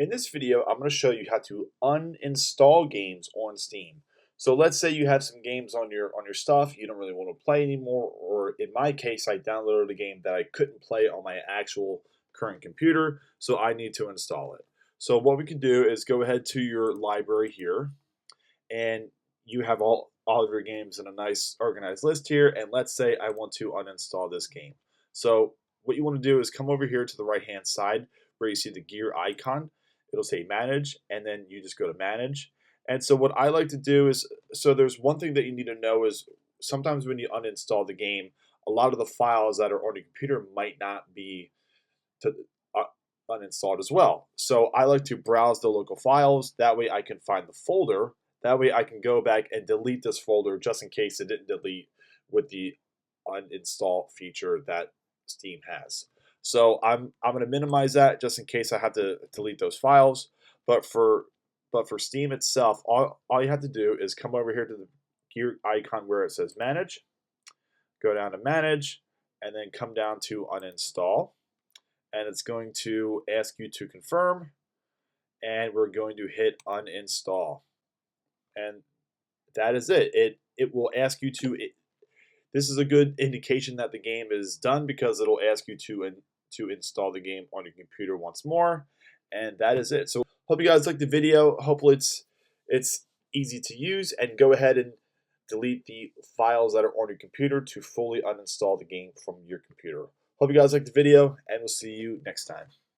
In this video, I'm going to show you how to uninstall games on Steam. So let's say you have some games on your stuff you don't really want to play anymore, or in my case, I downloaded a game that I couldn't play on my actual current computer, so I need to install it. So what we can do is go ahead to your library here, and you have all of your games in a nice organized list here, and let's say I want to uninstall this game. So what you want to do is come over here to the right hand side where you see the gear icon. It'll say manage, and then you just go to manage. And so what I like to do is, so there's one thing that you need to know is sometimes when you uninstall the game, a lot of the files that are on your computer might not be to, uh, uninstalled as well. So I like to browse the local files. That way I can find the folder. That way I can go back and delete this folder just in case it didn't delete with the uninstall feature that Steam has. So I'm going to minimize that just in case I have to delete those files. But for Steam itself, all you have to do is come over here to the gear icon where it says manage, go down to manage, and then come down to uninstall. And it's going to ask you to confirm, and we're going to hit uninstall. And that is it. It will ask you to. This is a good indication that the game is done because it'll ask you to install the game on your computer once more, and that is it. So hope you guys liked the video. Hopefully it's easy to use, and go ahead and delete the files that are on your computer to fully uninstall the game from your computer. Hope you guys liked the video, and we'll see you next time.